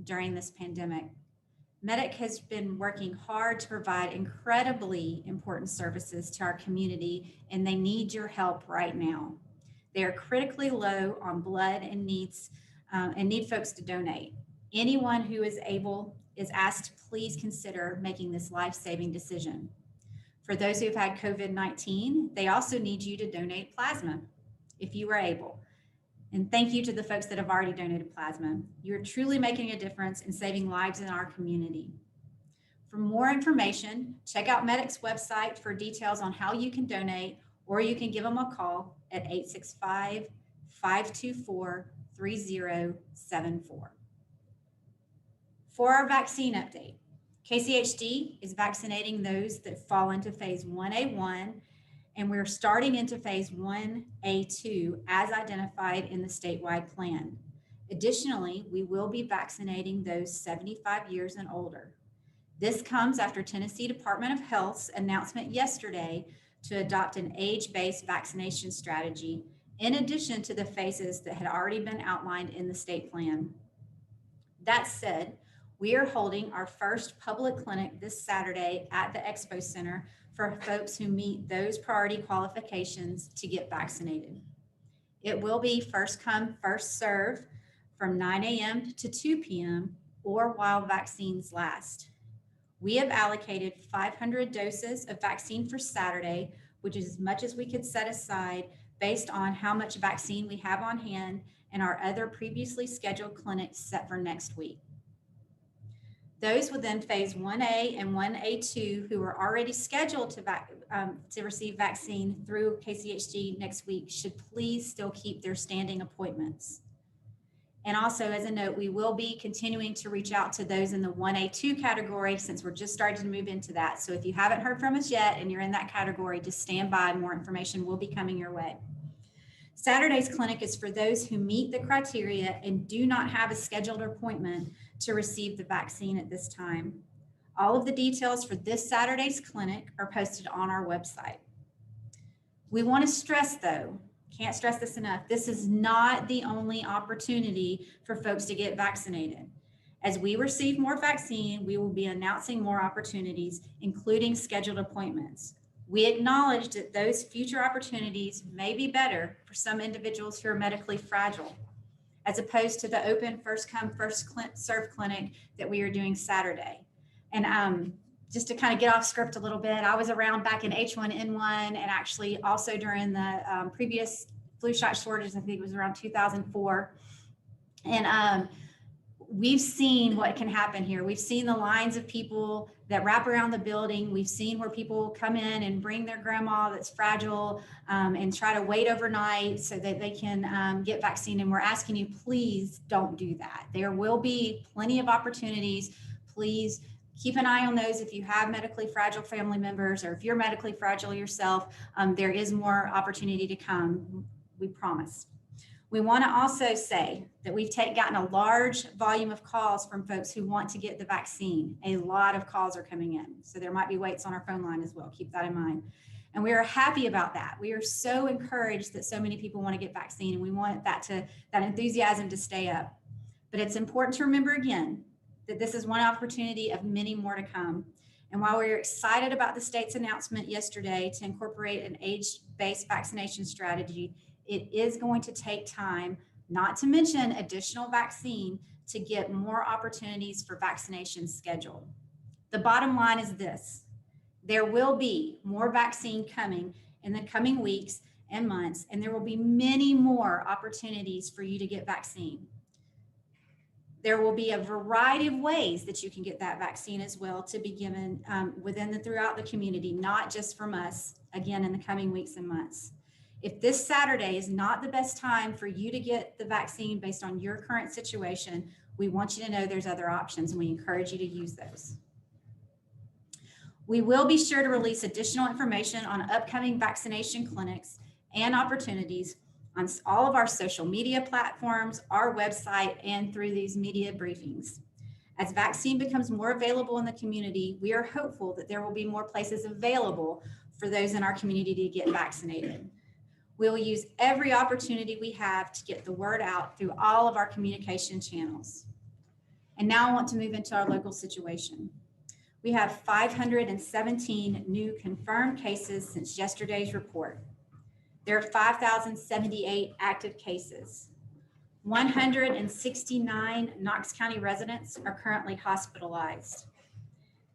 during this pandemic. Medic has been working hard to provide incredibly important services to our community, and they need your help right now. They are critically low on blood and need folks to donate. Anyone who is able is asked to please consider making this life-saving decision. For those who have had COVID-19, they also need you to donate plasma if you are able. And thank you to the folks that have already donated plasma. You're truly making a difference in saving lives in our community. For more information, check out Medic's website for details on how you can donate, or you can give them a call at 865-524-3074. For our vaccine update, KCHD is vaccinating those that fall into phase 1A1, and we're starting into phase 1A2 as identified in the statewide plan. Additionally, we will be vaccinating those 75 years and older. This comes after Tennessee Department of Health's announcement yesterday to adopt an age-based vaccination strategy in addition to the phases that had already been outlined in the state plan. That said, we are holding our first public clinic this Saturday at the Expo Center for folks who meet those priority qualifications to get vaccinated. It will be first come, first serve from 9 a.m. to 2 p.m. or while vaccines last. We have allocated 500 doses of vaccine for Saturday, which is as much as we could set aside based on how much vaccine we have on hand and our other previously scheduled clinics set for next week. Those within phase 1A and 1A2 who are already scheduled to receive vaccine through KCHD next week should please still keep their standing appointments. And also, as a note, we will be continuing to reach out to those in the 1A2 category since we're just starting to move into that. So if you haven't heard from us yet and you're in that category, just stand by. More information will be coming your way. Saturday's clinic is for those who meet the criteria and do not have a scheduled appointment to receive the vaccine at this time. All of the details for this Saturday's clinic are posted on our website. We want to stress, though, can't stress this enough, this is not the only opportunity for folks to get vaccinated. As we receive more vaccine, we will be announcing more opportunities, including scheduled appointments. We acknowledge that those future opportunities may be better for some individuals who are medically fragile, as opposed to the open first come, first serve clinic that we are doing Saturday. And just to kind of get off script a little bit, I was around back in H1N1 and actually also during the previous flu shot shortage, I think it was around 2004. And we've seen what can happen here. We've seen the lines of people that wrap around the building. We've seen where people come in and bring their grandma that's fragile and try to wait overnight so that they can get vaccine. And we're asking you, please don't do that. There will be plenty of opportunities. Please keep an eye on those if you have medically fragile family members or if you're medically fragile yourself. There is more opportunity to come, we promise. We want to also say that we've gotten a large volume of calls from folks who want to get the vaccine. A lot of calls are coming in. So there might be waits on our phone line as well. Keep that in mind. And we are happy about that. We are so encouraged that so many people want to get vaccine, and we want that enthusiasm to stay up. But it's important to remember again that this is one opportunity of many more to come. And while we're excited about the state's announcement yesterday to incorporate an age-based vaccination strategy, it is going to take time, not to mention additional vaccine, to get more opportunities for vaccinations scheduled. The bottom line is this: there will be more vaccine coming in the coming weeks and months, and there will be many more opportunities for you to get vaccine. There will be a variety of ways that you can get that vaccine as well to be given throughout the community, not just from us, again, in the coming weeks and months. If this Saturday is not the best time for you to get the vaccine based on your current situation, we want you to know there's other options, and we encourage you to use those. We will be sure to release additional information on upcoming vaccination clinics and opportunities on all of our social media platforms, our website, and through these media briefings. As vaccine becomes more available in the community, we are hopeful that there will be more places available for those in our community to get vaccinated. We'll use every opportunity we have to get the word out through all of our communication channels. And now I want to move into our local situation. We have 517 new confirmed cases since yesterday's report. There are 5,078 active cases. 169 Knox County residents are currently hospitalized.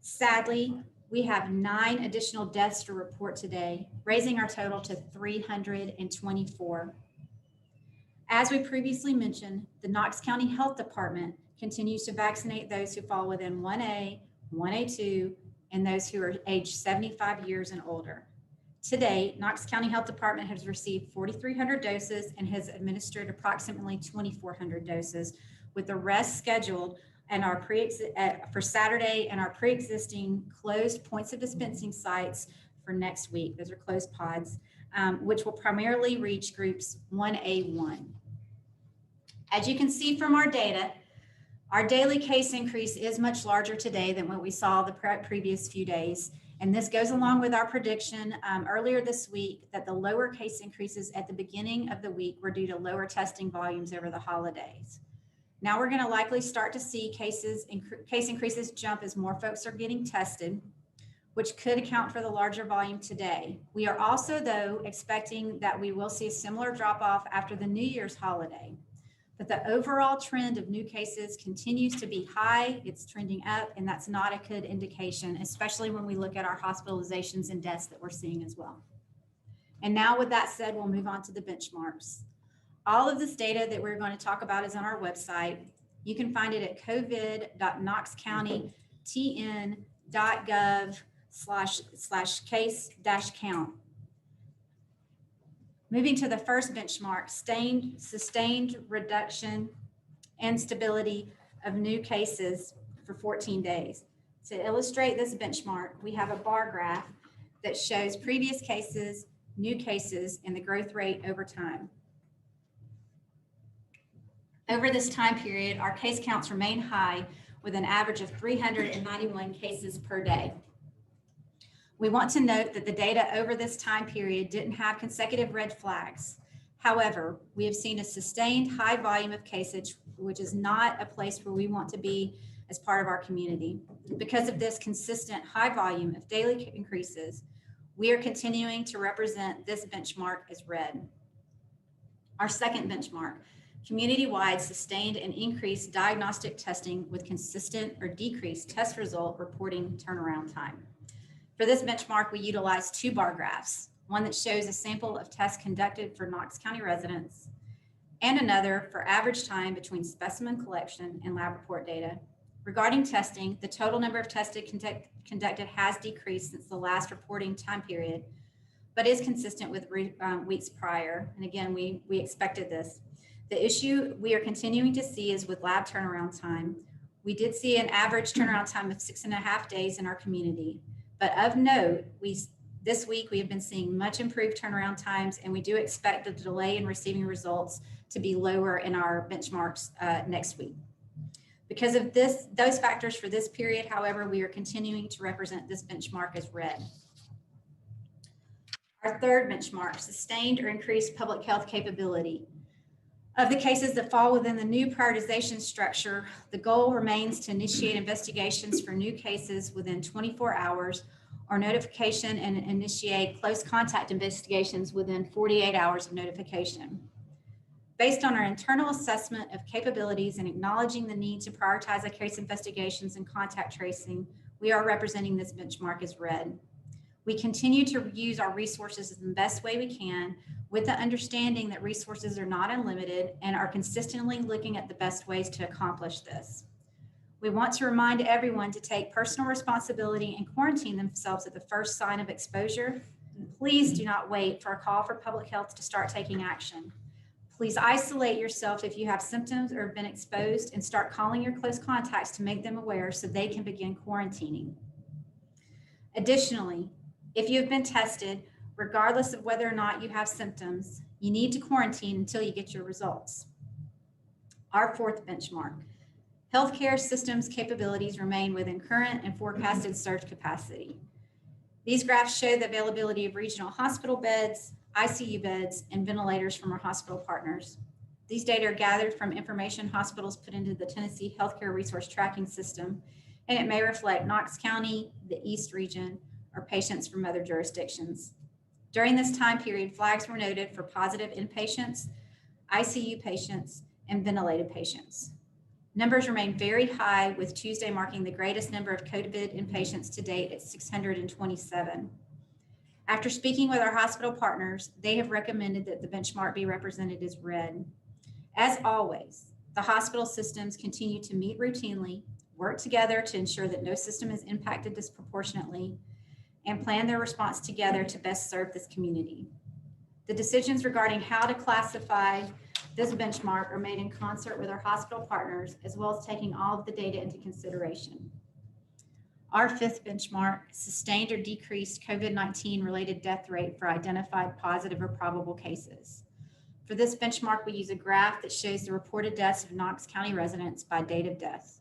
Sadly, we have 9 additional deaths to report today, raising our total to 324. As we previously mentioned, the Knox County Health Department continues to vaccinate those who fall within 1A, 1A2, and those who are aged 75 years and older. To date, Knox County Health Department has received 4,300 doses and has administered approximately 2,400 doses, with the rest scheduled and for Saturday and our pre-existing closed points of dispensing sites for next week. Those are closed pods, which will primarily reach groups 1A1. As you can see from our data, our daily case increase is much larger today than what we saw the previous few days. And this goes along with our prediction earlier this week that the lower case increases at the beginning of the week were due to lower testing volumes over the holidays. Now we're going to likely start to see case increases jump as more folks are getting tested, which could account for the larger volume today. We are also, though, expecting that we will see a similar drop off after the New Year's holiday. But the overall trend of new cases continues to be high. It's trending up, and that's not a good indication, especially when we look at our hospitalizations and deaths that we're seeing as well. And now with that said, we'll move on to the benchmarks. All of this data that we're going to talk about is on our website. You can find it at covid.knoxcounty.gov/case-count. Moving to the first benchmark, sustained reduction and stability of new cases for 14 days. To illustrate this benchmark, we have a bar graph that shows previous cases, new cases, and the growth rate over time. Over this time period, our case counts remain high with an average of 391 cases per day. We want to note that the data over this time period didn't have consecutive red flags. However, we have seen a sustained high volume of cases, which is not a place where we want to be as part of our community. Because of this consistent high volume of daily increases, we are continuing to represent this benchmark as red. Our second benchmark, community-wide sustained and increased diagnostic testing with consistent or decreased test result reporting turnaround time. For this benchmark, we utilize 2 bar graphs, one that shows a sample of tests conducted for Knox County residents, and another for average time between specimen collection and lab report data. Regarding testing, the total number of tests conducted has decreased since the last reporting time period, but is consistent with weeks prior. And again, we expected this. The issue we are continuing to see is with lab turnaround time. We did see an average turnaround time of 6.5 days in our community. But of note, this week we have been seeing much improved turnaround times, and we do expect the delay in receiving results to be lower in our benchmarks next week. Because of those factors for this period, however, we are continuing to represent this benchmark as red. Our third benchmark, sustained or increased public health capability. Of the cases that fall within the new prioritization structure, the goal remains to initiate investigations for new cases within 24 hours or notification and initiate close contact investigations within 48 hours of notification. Based on our internal assessment of capabilities and acknowledging the need to prioritize our case investigations and contact tracing, we are representing this benchmark as red. We continue to use our resources in the best way we can, with the understanding that resources are not unlimited, and are consistently looking at the best ways to accomplish this. We want to remind everyone to take personal responsibility and quarantine themselves at the first sign of exposure. Please do not wait for a call for public health to start taking action. Please isolate yourself if you have symptoms or have been exposed, and start calling your close contacts to make them aware so they can begin quarantining. Additionally, if you have been tested, regardless of whether or not you have symptoms, you need to quarantine until you get your results. Our fourth benchmark, healthcare systems capabilities remain within current and forecasted surge capacity. These graphs show the availability of regional hospital beds, ICU beds, and ventilators from our hospital partners. These data are gathered from information hospitals put into the Tennessee Healthcare Resource Tracking System, and it may reflect Knox County, the East Region, or patients from other jurisdictions. During this time period, flags were noted for positive inpatients, ICU patients, and ventilated patients. Numbers remain very high, with Tuesday marking the greatest number of COVID inpatients to date at 627. After speaking with our hospital partners, they have recommended that the benchmark be represented as red. As always, the hospital systems continue to meet routinely, work together to ensure that no system is impacted disproportionately, and plan their response together to best serve this community. The decisions regarding how to classify this benchmark are made in concert with our hospital partners, as well as taking all of the data into consideration. Our fifth benchmark, sustained or decreased COVID-19 related death rate for identified positive or probable cases. For this benchmark, we use a graph that shows the reported deaths of Knox County residents by date of death.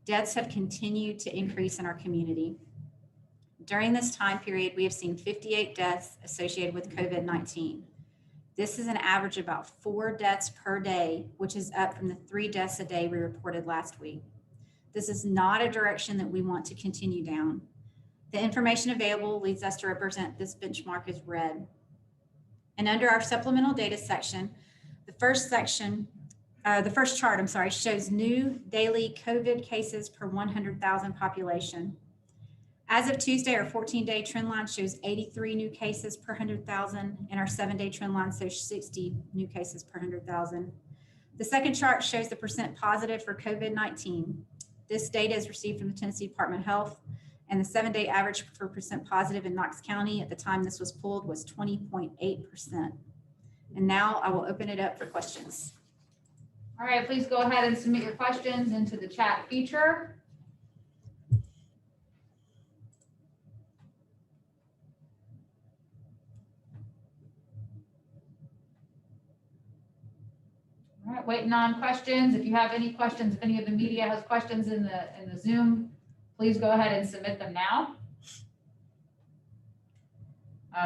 Deaths have continued to increase in our community. During this time period, we have seen 58 deaths associated with COVID-19. This is an average of about 4 deaths per day, which is up from the 3 deaths a day we reported last week. This is not a direction that we want to continue down. The information available leads us to represent this benchmark as red. And under our supplemental data section, the first chart, shows new daily COVID cases per 100,000 population. As of Tuesday, our 14-day trend line shows 83 new cases per 100,000, and our 7-day trend line shows 60 new cases per 100,000. The second chart shows the percent positive for COVID-19. This data is received from the Tennessee Department of Health, and the 7-day average for percent positive in Knox County at the time this was pulled was 20.8%. And now I will open it up for questions. All right, please go ahead and submit your questions into the chat feature. All right, waiting on questions. If you have any questions, if any of the media has questions in the Zoom, please go ahead and submit them now.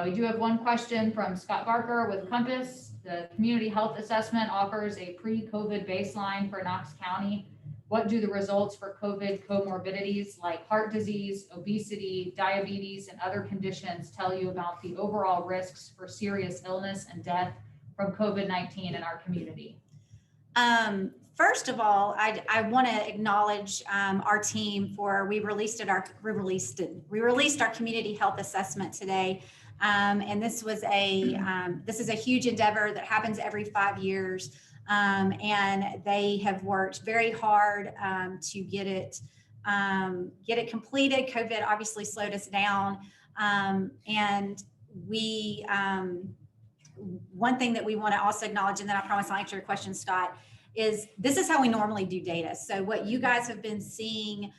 We do have one question from Scott Barker with Compass. The community health assessment offers a pre-COVID baseline for Knox County. What do the results for COVID comorbidities like heart disease, obesity, diabetes, and other conditions tell you about the overall risks for serious illness and death from COVID-19 in our community? First of all, I want to acknowledge our team for we released our community health assessment today, and this is a huge endeavor that happens every 5 years, and they have worked very hard to get it completed. COVID obviously slowed us down, and we. One thing that we want to also acknowledge, and then I promise I'll answer your question, Scott, is this is how we normally do data. So what you guys have been seeing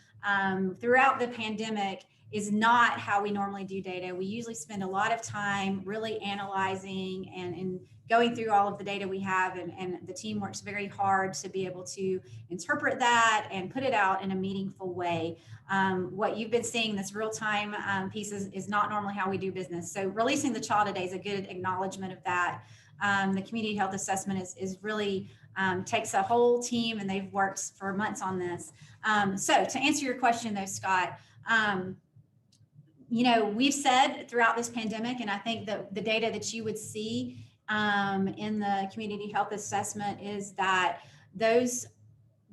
throughout the pandemic is not how we normally do data. We usually spend a lot of time really analyzing and going through all of the data we have, and the team works very hard to be able to interpret that and put it out in a meaningful way. What you've been seeing, this real-time piece is not normally how we do business. So releasing the CHA today is a good acknowledgement of that. The community health assessment is really takes a whole team, and they've worked for months on this. So to answer your question though, Scott, we've said throughout this pandemic, and I think that the data that you would see in the community health assessment is that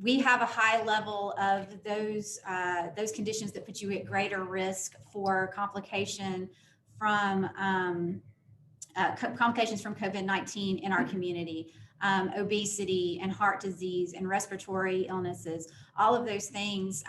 we have a high level of those conditions that put you at greater risk for complications from COVID-19 in our community. Obesity and heart disease and respiratory illnesses, all of those things,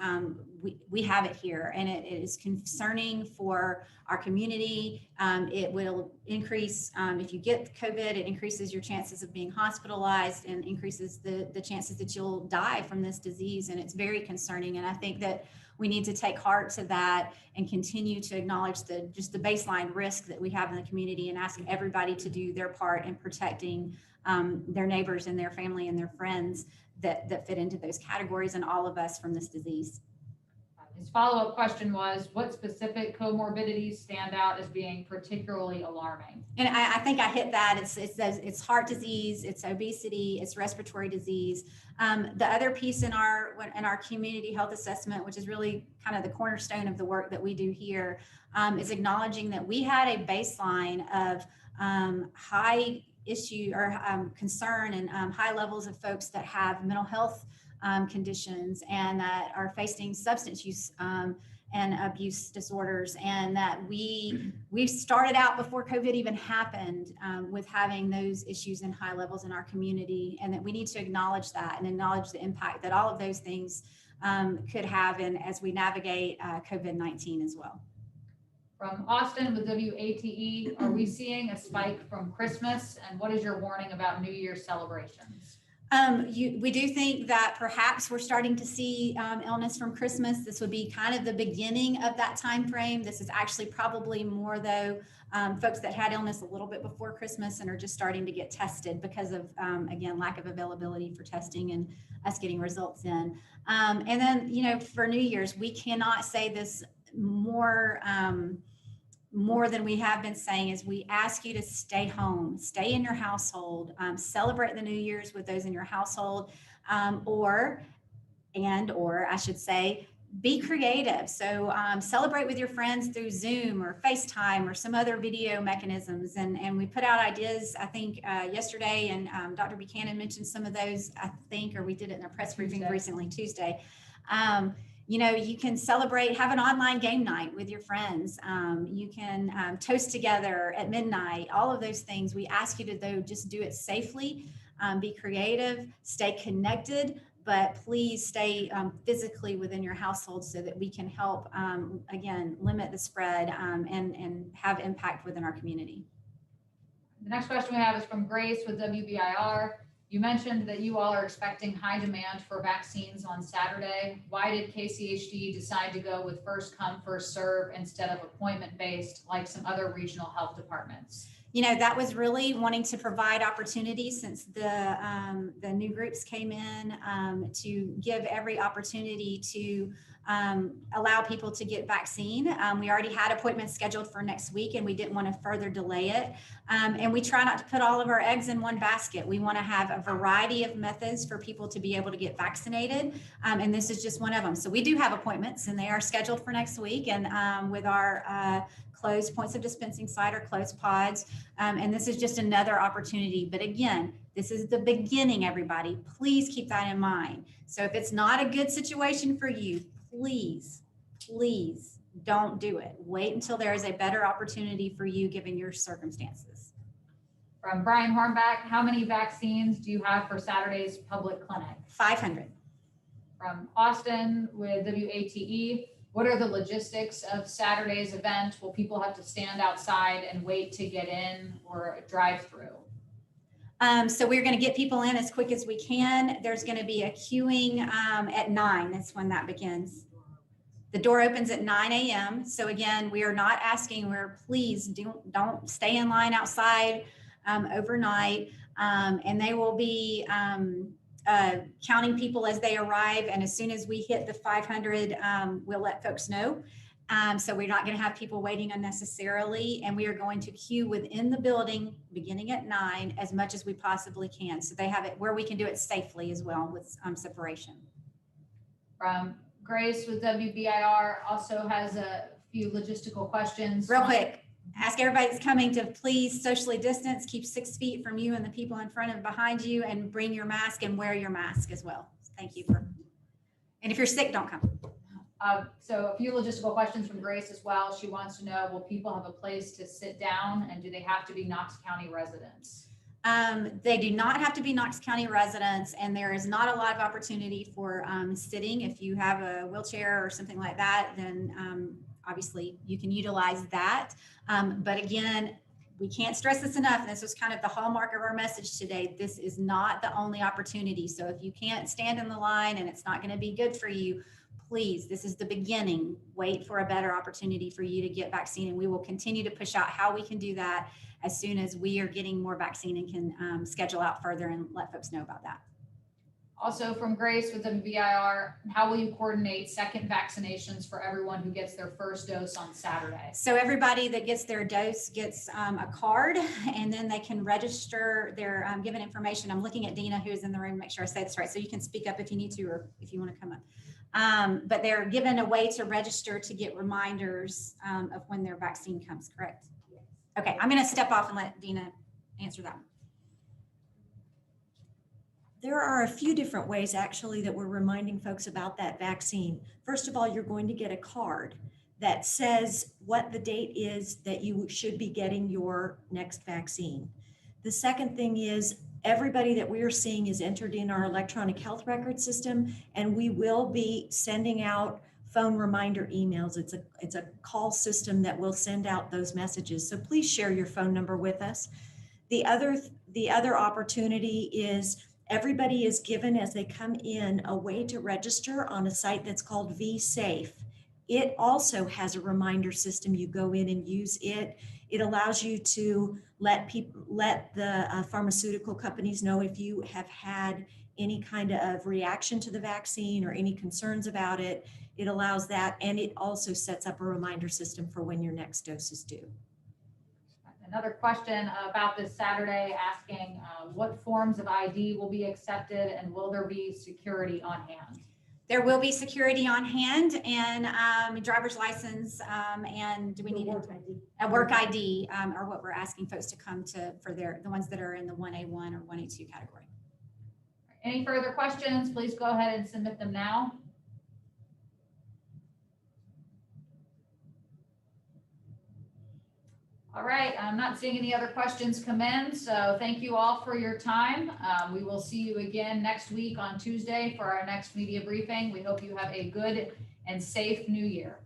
we have it here, and it is concerning for our community. It will increase, if you get COVID, it increases your chances of being hospitalized and increases the chances that you'll die from this disease, and it's very concerning. And I think that we need to take heart to that and continue to acknowledge just the baseline risk that we have in the community, and ask everybody to do their part in protecting their neighbors and their family and their friends that fit into those categories, and all of us from this disease. His follow-up question was, what specific comorbidities stand out as being particularly alarming? And I think I hit that. It's heart disease, it's obesity, it's respiratory disease. The other piece in our community health assessment, which is really kind of the cornerstone of the work that we do here, is acknowledging that we had a baseline of high issue or concern and high levels of folks that have mental health conditions and that are facing substance use and abuse disorders, and that we started out before COVID even happened with having those issues in high levels in our community, and that we need to acknowledge that and acknowledge the impact that all of those things could have as we navigate COVID-19 as well. From Austin with WATE, are we seeing a spike from Christmas, and what is your warning about New Year's celebrations? We do think that perhaps we're starting to see illness from Christmas. This would be kind of the beginning of that time frame. This is actually probably more, though, folks that had illness a little bit before Christmas and are just starting to get tested because of, again, lack of availability for testing and us getting results in. And then, for New Year's, we cannot say this more than we have been saying, is we ask you to stay home, stay in your household, celebrate the New Year's with those in your household, or I should say, be creative. So celebrate with your friends through Zoom or FaceTime or some other video mechanisms. And we put out ideas, I think, yesterday, and Dr. Buchanan mentioned some of those, I think, or we did it in a press briefing recently, Tuesday. You can celebrate, have an online game night with your friends. You can toast together at midnight, all of those things. We ask you to, though, just do it safely, be creative, stay connected, but please stay physically within your household so that we can help, again, limit the spread and have impact within our community. The next question we have is from Grace with WBIR. You mentioned that you all are expecting high demand for vaccines on Saturday. Why did KCHD decide to go with first come, first serve instead of appointment based like some other regional health departments? That was really wanting to provide opportunities since the new groups came in to give every opportunity to allow people to get vaccine. We already had appointments scheduled for next week, and we didn't want to further delay it. And we try not to put all of our eggs in one basket. We want to have a variety of methods for people to be able to get vaccinated. And this is just one of them. So we do have appointments, and they are scheduled for next week. And with our closed points of dispensing site or closed pods. And this is just another opportunity. But again, this is the beginning, everybody. Please keep that in mind. So if it's not a good situation for you, please don't do it. Wait until there is a better opportunity for you given your circumstances. From Brian Hornback, how many vaccines do you have for Saturday's public clinic? 500. From Austin with WATE, what are the logistics of Saturday's event? Will people have to stand outside and wait to get in, or a drive-through? So we're going to get people in as quick as we can. There's going to be a queuing at 9. That's when that begins. The door opens at 9 a.m. So again, we are not asking, please don't stay in line outside overnight. And they will be counting people as they arrive. And as soon as we hit the 500, we'll let folks know. So we're not going to have people waiting unnecessarily. And we are going to queue within the building beginning at 9 as much as we possibly can. So they have it where we can do it safely as well with separation. From Grace with WBIR also has a few logistical questions. Real quick. Ask everybody that's coming to please socially distance, keep 6 feet from you and the people in front and behind you, and bring your mask and wear your mask as well. Thank you. And if you're sick, don't come. So a few logistical questions from Grace as well. She wants to know, will people have a place to sit down, and do they have to be Knox County residents? They do not have to be Knox County residents, and there is not a lot of opportunity for sitting. If you have a wheelchair or something like that, then obviously you can utilize that. But again, we can't stress this enough. And this was kind of the hallmark of our message today. This is not the only opportunity. So if you can't stand in the line and it's not going to be good for you, please, this is the beginning. Wait for a better opportunity for you to get vaccine. And we will continue to push out how we can do that as soon as we are getting more vaccine and can schedule out further and let folks know about that. Also from Grace with MVIR, how will you coordinate second vaccinations for everyone who gets their first dose on Saturday? So everybody that gets their dose gets a card, and then they can register their given information. I'm looking at Dina, who's in the room, make sure I say this right. So you can speak up if you need to, or if you want to come up. But they're given a way to register to get reminders of when their vaccine comes, correct? Yes. Okay, I'm going to step off and let Dina answer that one. There are a few different ways actually that we're reminding folks about that vaccine. First of all, you're going to get a card that says what the date is that you should be getting your next vaccine. The second thing is everybody that we are seeing is entered in our electronic health record system, and we will be sending out phone reminder emails. It's a call system that will send out those messages. So please share your phone number with us. The other opportunity is everybody is given as they come in a way to register on a site that's called vSafe. It also has a reminder system. You go in and use it. It allows you to let the pharmaceutical companies know if you have had any kind of reaction to the vaccine or any concerns about it. It allows that, and it also sets up a reminder system for when your next dose is due. Another question about this Saturday asking what forms of ID will be accepted and will there be security on hand? There will be security on hand and driver's license, and do we need a work ID are what we're asking folks to come to for the ones that are in the 1A1 or 1A2 category. Any further questions? Please go ahead and submit them now. All right, I'm not seeing any other questions come in, so thank you all for your time. We will see you again next week on Tuesday for our next media briefing. We hope you have a good and safe new year.